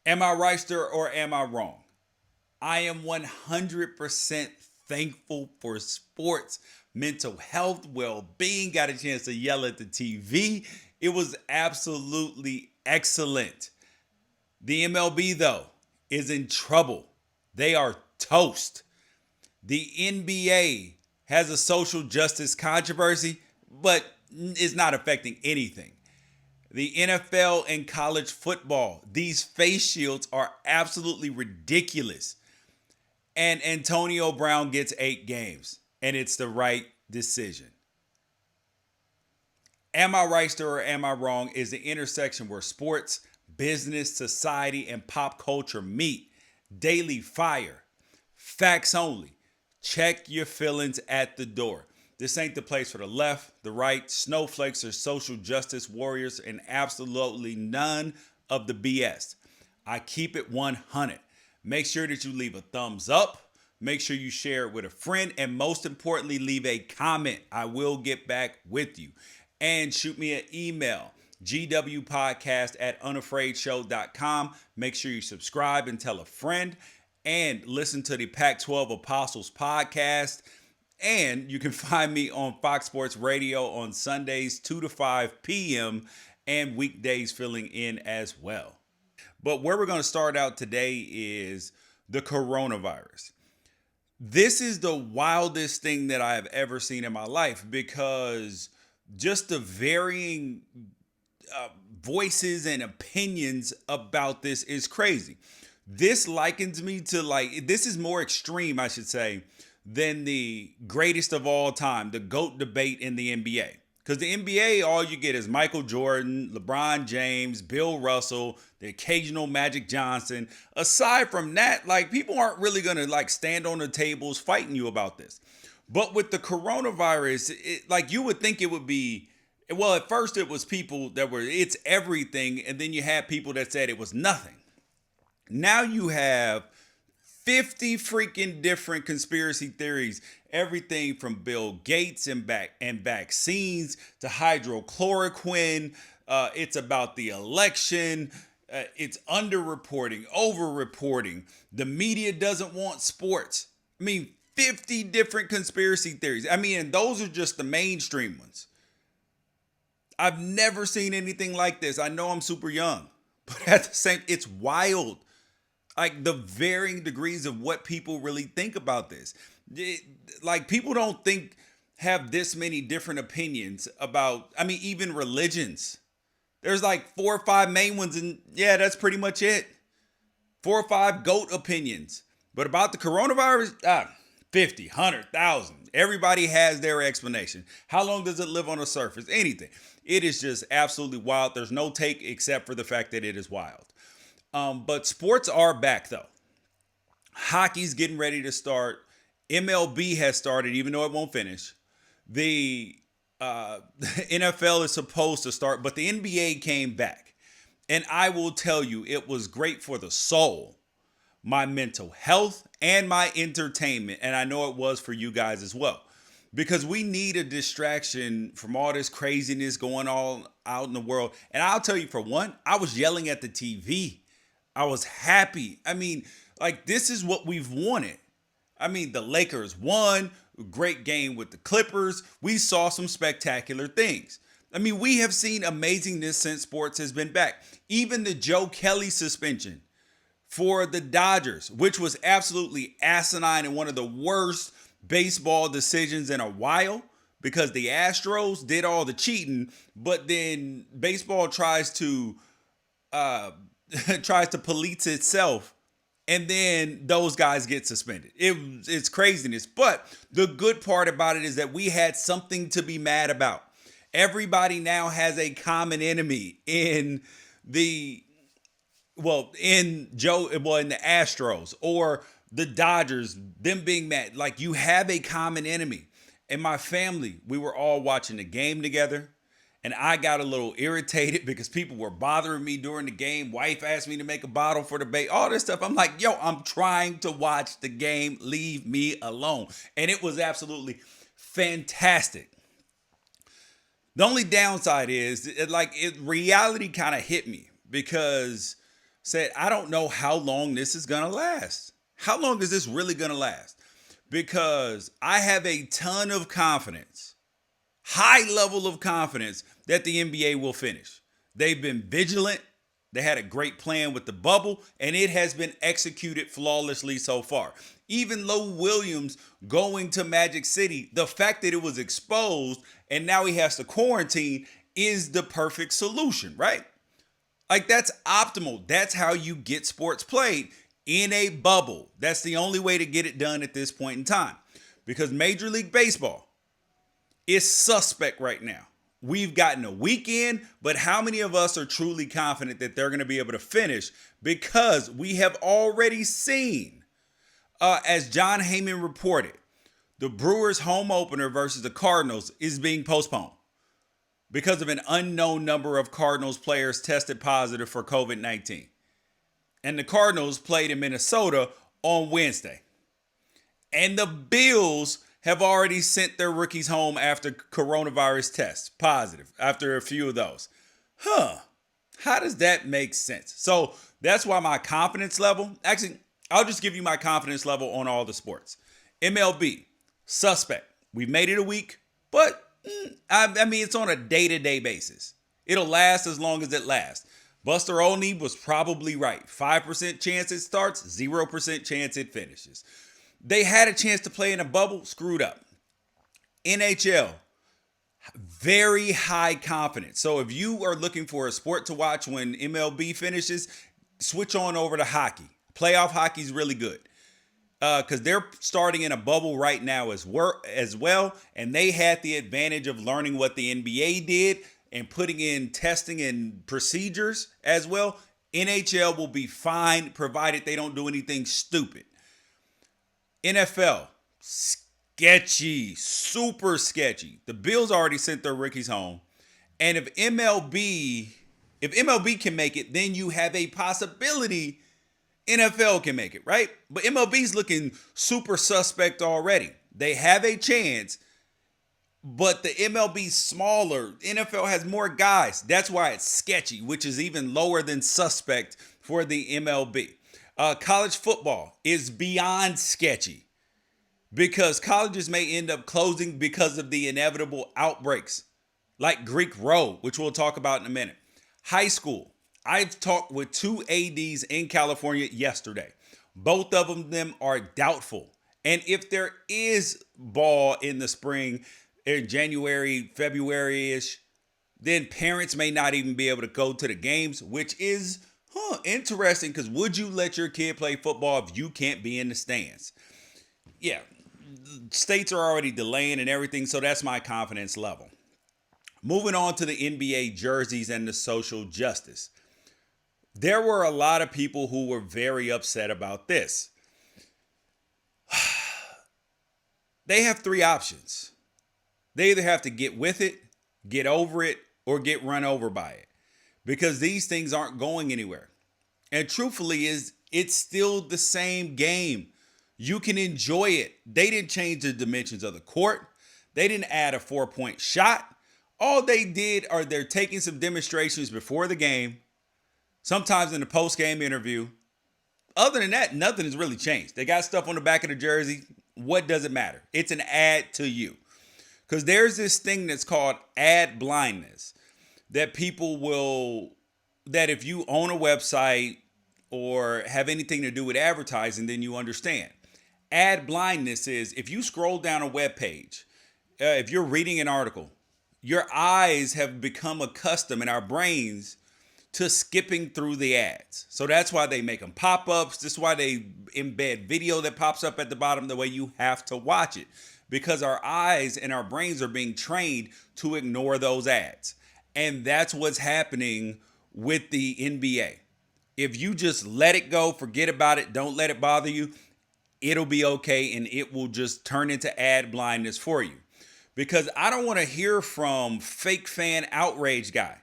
Am I Wrighster or am I wrong? I am 100% thankful for sports, mental health, well being. Got a chance to yell at the TV. It was absolutely excellent. The MLB, though, is in trouble. They are toast. The NBA has a social justice controversy, but it's not affecting anything. The NFL and college football, these face shields are absolutely ridiculous. And Antonio Brown gets 8 games, and it's the right decision. Am I right or am I wrong is the intersection where sports, business, society, and pop culture meet. Daily fire. Facts only. Check your feelings at the door. This ain't the place for the left, the right, snowflakes, or social justice warriors, and absolutely none of the BS. I keep it 100. Make sure that you leave a thumbs up. Make sure you share it with a friend. And most importantly, leave a comment. I will get back with you. And shoot me an email, gwpodcast@unafraidshow.com. Make sure you subscribe and tell a friend. And listen to the Pac-12 Apostles podcast. And you can find me on Fox Sports Radio on Sundays, 2 to 5 p.m. and weekdays filling in as well. But where we're going to start out today is the coronavirus. This is the wildest thing that I have ever seen in my life because just the varying voices and opinions about this is crazy. This likens me to this is more extreme, I should say, than the greatest of all time, the GOAT debate in the NBA. Because the NBA, all you get is Michael Jordan, LeBron James, Bill Russell, the occasional Magic Johnson. Aside from that, people aren't really going to stand on the tables fighting you about this. But with the coronavirus, you would think it would be, well, at first it was people that were, it's everything. And then you had people that said it was nothing. Now you have 50 freaking different conspiracy theories. Everything from Bill Gates and vaccines to hydrochloroquine. It's about the election. It's underreporting, overreporting. The media doesn't want sports. 50 different conspiracy theories. And those are just the mainstream ones. I've never seen anything like this. I know I'm super young, but at the same, it's wild. The varying degrees of what people really think about this. People don't have this many different opinions about, even religions. There's 4 or 5 main ones, and yeah, that's pretty much it. 4 or 5 GOAT opinions. But about the coronavirus, 50, 100,000. Everybody has their explanation. How long does it live on the surface? Anything. It is just absolutely wild. There's no take except for the fact that it is wild. But sports are back, though. Hockey's getting ready to start. MLB has started, even though it won't finish. The NFL is supposed to start, but the NBA came back. And I will tell you, it was great for the soul, my mental health, and my entertainment. And I know it was for you guys as well. Because we need a distraction from all this craziness going on out in the world. And I'll tell you, for one, I was yelling at the TV. I was happy. This is what we've wanted. The Lakers won. Great game with the Clippers. We saw some spectacular things. We have seen amazingness since sports has been back. Even the Joe Kelly suspension for the Dodgers, which was absolutely asinine and one of the worst baseball decisions in a while because the Astros did all the cheating, but then baseball tries to police itself, and then those guys get suspended. It's craziness. But the good part about it is that we had something to be mad about. Everybody now has a common enemy in the Astros or the Dodgers, them being mad. You have a common enemy. And my family, we were all watching the game together. And I got a little irritated because people were bothering me during the game. Wife asked me to make a bottle for the bait, all this stuff. I'm like, I'm trying to watch the game. Leave me alone. And it was absolutely fantastic. The only downside is reality kind of hit me because said, I don't know how long this is going to last. How long is this really going to last? Because I have a ton of confidence, high level of confidence, that the NBA will finish. They've been vigilant. They had a great plan with the bubble, and it has been executed flawlessly so far. Even Lou Williams going to Magic City, the fact that it was exposed and now he has to quarantine is the perfect solution, right? Like, that's optimal. That's how you get sports played, in a bubble. That's the only way to get it done at this point in time. Because Major League Baseball is suspect right now. We've gotten a weekend, but how many of us are truly confident that they're going to be able to finish? Because we have already seen, as John Heyman reported, the Brewers' home opener versus the Cardinals is being postponed because of an unknown number of Cardinals players tested positive for COVID-19. And the Cardinals played in Minnesota on Wednesday. And the Bills have already sent their rookies home after coronavirus tests positive, after a few of those. How does that make sense? So that's why my confidence level, actually, I'll just give you my confidence level on all the sports. MLB, suspect. We've made it a week, but I mean, it's on a day-to-day basis. It'll last as long as it lasts. Buster Olney was probably right. 5% chance it starts, 0% chance it finishes. They had a chance to play in a bubble, screwed up. NHL, very high confidence. So if you are looking for a sport to watch when MLB finishes, switch on over to hockey. Playoff hockey is really good because they're starting in a bubble right now as well. And they had the advantage of learning what the NBA did and putting in testing and procedures as well. NHL will be fine provided they don't do anything stupid. NFL, sketchy, super sketchy. The Bills already sent their rookies home. And if MLB can make it, then you have a possibility NFL can make it, right? But MLB's looking super suspect already. They have a chance, but the MLB's smaller. NFL has more guys. That's why it's sketchy, which is even lower than suspect for the MLB. College football is beyond sketchy because colleges may end up closing because of the inevitable outbreaks, like Greek Road, which we'll talk about in a minute. High school. I've talked with 2 ADs in California yesterday. Both of them are doubtful. And if there is ball in the spring, in January, February-ish, then parents may not even be able to go to the games, which is interesting because would you let your kid play football if you can't be in the stands? Yeah, states are already delaying and everything, so that's my confidence level. Moving on to the NBA jerseys and the social justice. There were a lot of people who were very upset about this. They have 3 options. They either have to get with it, get over it, or get run over by it. Because these things aren't going anywhere. And truthfully, it's still the same game. You can enjoy it. They didn't change the dimensions of the court. They didn't add a 4-point shot. All they did are they're taking some demonstrations before the game, sometimes in the post-game interview. Other than that, nothing has really changed. They got stuff on the back of the jersey. What does it matter? It's an ad to you. Because there's this thing that's called ad blindness that that if you own a website or have anything to do with advertising, then you understand. Ad blindness is if you scroll down a web page, if you're reading an article, your eyes have become accustomed in our brains to skipping through the ads. So that's why they make them pop-ups. This is why they embed video that pops up at the bottom the way you have to watch it. Because our eyes and our brains are being trained to ignore those ads. And that's what's happening with the NBA. If you just let it go, forget about it, don't let it bother you, it'll be okay and it will just turn into ad blindness for you. Because I don't want to hear from fake fan outrage guy.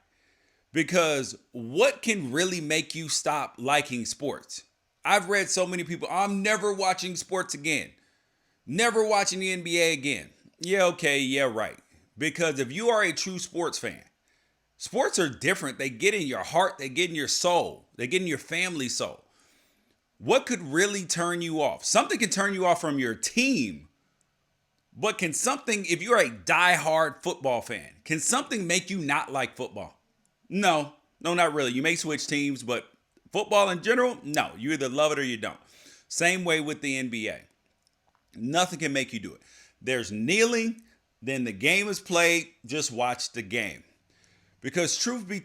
Because what can really make you stop liking sports? I've read so many people, I'm never watching sports again. Never watching the NBA again. Yeah, okay, yeah, right. Because if you are a true sports fan, sports are different. They get in your heart, they get in your soul. They get in your family's soul. What could really turn you off? Something can turn you off from your team. But can something, if you're a diehard football fan, can something make you not like football? No, not really. You may switch teams, but football in general, no. You either love it or you don't. Same way with the NBA. Nothing can make you do it. There's kneeling, then the game is played, just watch the game. Because truth be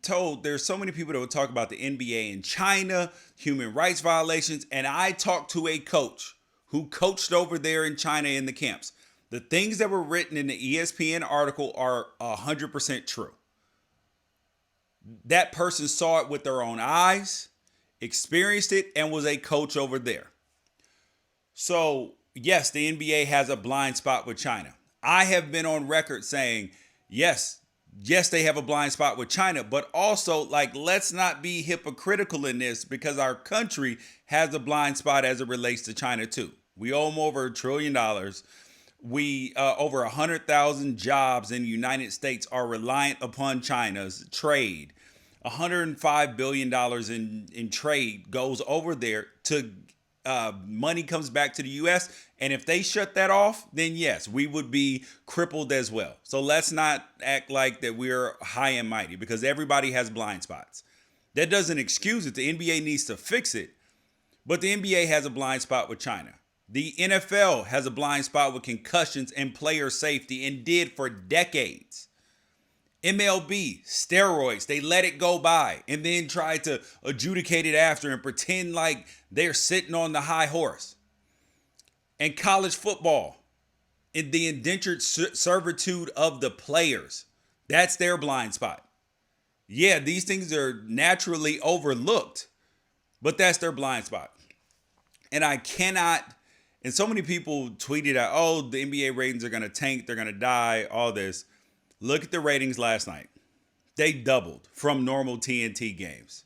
told, there's so many people that will talk about the NBA in China, human rights violations, and I talked to a coach who coached over there in China in the camps. The things that were written in the ESPN article are 100% true. That person saw it with their own eyes, experienced it, and was a coach over there. So, yes, the NBA has a blind spot with China. I have been on record saying, yes, they have a blind spot with China, but also, let's not be hypocritical in this because our country has a blind spot as it relates to China too. We owe them over $1 trillion. We over 100,000 jobs in the United States are reliant upon China's trade. $105 billion in trade goes over there to money comes back to the U.S. And if they shut that off, then yes, we would be crippled as well. So let's not act like that we're high and mighty because everybody has blind spots. That doesn't excuse it. The NBA needs to fix it. But the NBA has a blind spot with China. The NFL has a blind spot with concussions and player safety and did for decades. MLB, steroids, they let it go by and then try to adjudicate it after and pretend like they're sitting on the high horse. And college football, in the indentured servitude of the players, that's their blind spot. Yeah, these things are naturally overlooked, but that's their blind spot. And I cannot, and so many people tweeted out, oh, the NBA ratings are going to tank, they're going to die, all this. Look at the ratings last night. They doubled from normal TNT games.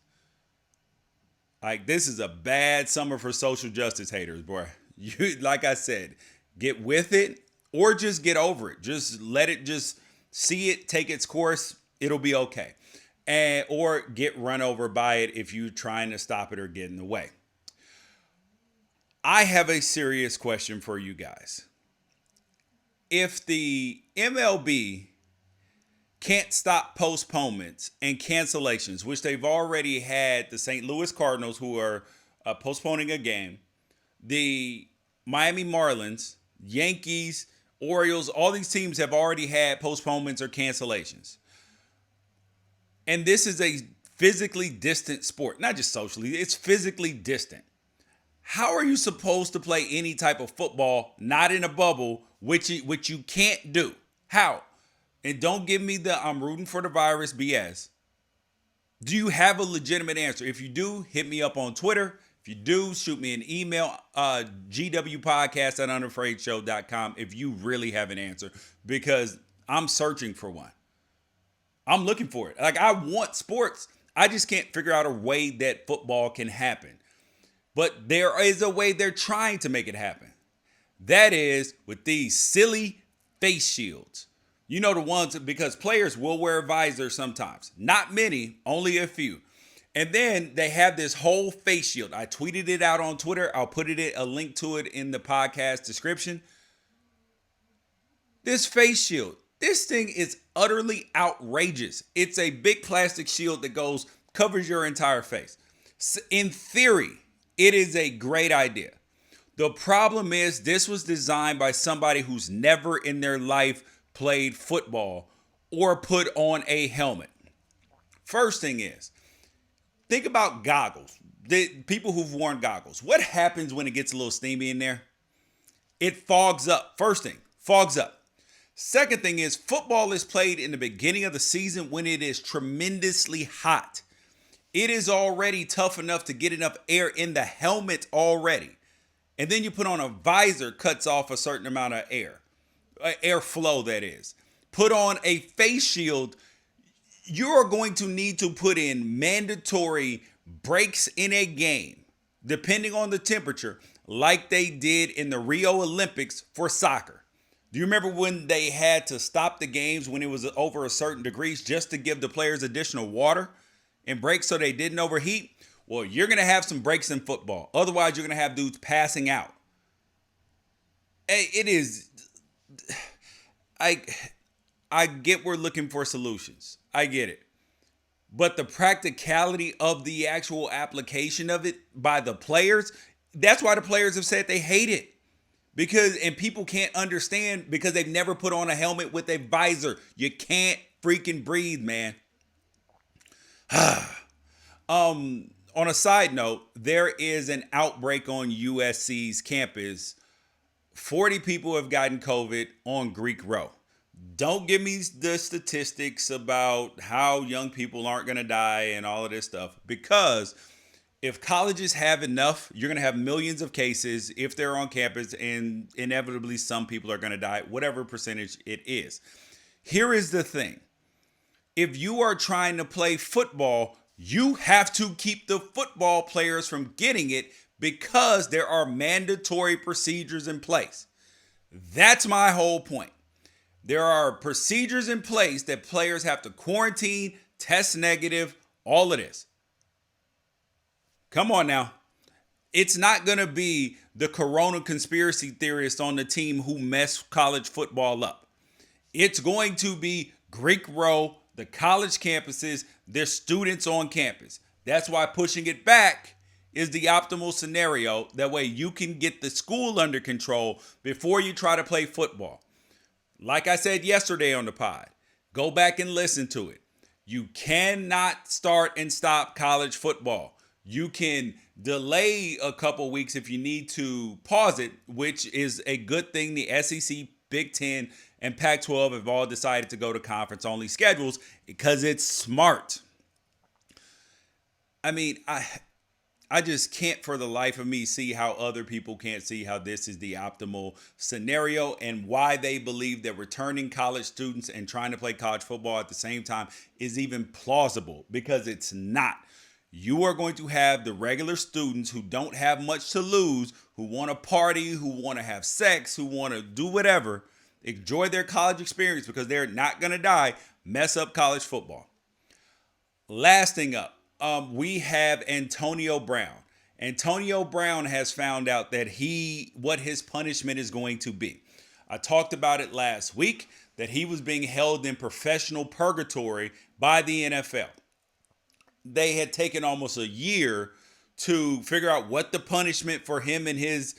This is a bad summer for social justice haters, boy. You, like I said, get with it or just get over it. Just let it just see it, take its course. It'll be okay. Or get run over by it if you're trying to stop it or get in the way. I have a serious question for you guys. If the MLB can't stop postponements and cancellations, which they've already had the St. Louis Cardinals who are postponing a game, the Miami Marlins, Yankees, Orioles, all these teams have already had postponements or cancellations. And this is a physically distant sport, not just socially, it's physically distant. How are you supposed to play any type of football, not in a bubble, which you can't do? How? And don't give me the I'm rooting for the virus BS. Do you have a legitimate answer? If you do, hit me up on Twitter. If you do, shoot me an email, gwpodcast@unafraidshow.com if you really have an answer, because I'm searching for one. I'm looking for it. I want sports. I just can't figure out a way that football can happen. But there is a way they're trying to make it happen. That is with these silly face shields. You know the ones, because players will wear visors sometimes. Not many, only a few. And then they have this whole face shield. I tweeted it out on Twitter. I'll put a link to it in the podcast description. This face shield, this thing is utterly outrageous. It's a big plastic shield that covers your entire face. In theory, it is a great idea. The problem is this was designed by somebody who's never in their life played football or put on a helmet. First thing is, think about goggles. The people who've worn goggles. What happens when it gets a little steamy in there? It fogs up. First thing, fogs up. Second thing is, football is played in the beginning of the season when it is tremendously hot. It is already tough enough to get enough air in the helmet already. And then you put on a visor, cuts off a certain amount of airflow that is. Put on a face shield. You are going to need to put in mandatory breaks in a game, depending on the temperature, like they did in the Rio Olympics for soccer. Do you remember when they had to stop the games when it was over a certain degrees just to give the players additional water? and breaks so they didn't overheat, well, you're going to have some breaks in football. Otherwise, you're going to have dudes passing out. It is, I get we're looking for solutions. I get it. But the practicality of the actual application of it by the players, that's why the players have said they hate it. And people can't understand because they've never put on a helmet with a visor. You can't freaking breathe, man. On a side note, there is an outbreak on USC's campus. 40 people have gotten COVID on Greek Row. Don't give me the statistics about how young people aren't going to die and all of this stuff, because if colleges have enough, you're going to have millions of cases if they're on campus, and inevitably some people are going to die, whatever percentage it is. Here is the thing. If you are trying to play football, you have to keep the football players from getting it because there are mandatory procedures in place. That's my whole point. There are procedures in place that players have to quarantine, test negative, all of this. Come on now. It's not going to be the corona conspiracy theorists on the team who mess college football up. It's going to be Greek Row, the college campuses, their students on campus. That's why pushing it back is the optimal scenario. That way you can get the school under control before you try to play football. Like I said yesterday on the pod, go back and listen to it. You cannot start and stop college football. You can delay a couple weeks if you need to pause it, which is a good thing. The SEC, Big Ten, and Pac-12 have all decided to go to conference-only schedules because it's smart. I mean, I just can't for the life of me see how other people can't see how this is the optimal scenario, and why they believe that returning college students and trying to play college football at the same time is even plausible, because it's not. You are going to have the regular students who don't have much to lose, who want to party, who want to have sex, who want to do whatever, enjoy their college experience because they're not going to die, mess up college football. Last thing up, we have Antonio Brown. Antonio Brown has found out that what his punishment is going to be. I talked about it last week, that he was being held in professional purgatory by the NFL. They had taken almost a year to figure out what the punishment for him and his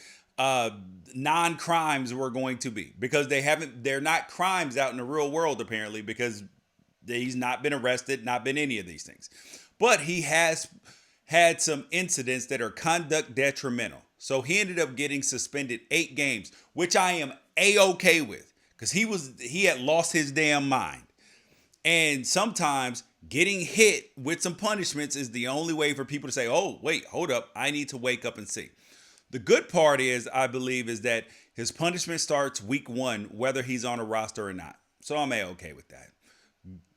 non-crimes were going to be, because they're not crimes out in the real world apparently, because he's not been arrested, not been any of these things. But he has had some incidents that are conduct detrimental. So he ended up getting suspended 8 games, which I am A-okay with, because he had lost his damn mind. And sometimes getting hit with some punishments is the only way for people to say, oh, wait, hold up, I need to wake up and see. The good part is, I believe, is that his punishment starts week 1, whether he's on a roster or not. So I'm okay with that.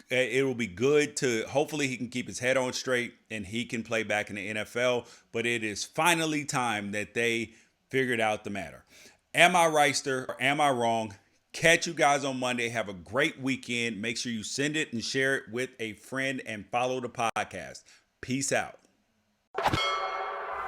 It will be good to, hopefully he can keep his head on straight and he can play back in the NFL. But it is finally time that they figured out the matter. Am I Wrighster or am I wrong? Catch you guys on Monday. Have a great weekend. Make sure you send it and share it with a friend and follow the podcast. Peace out.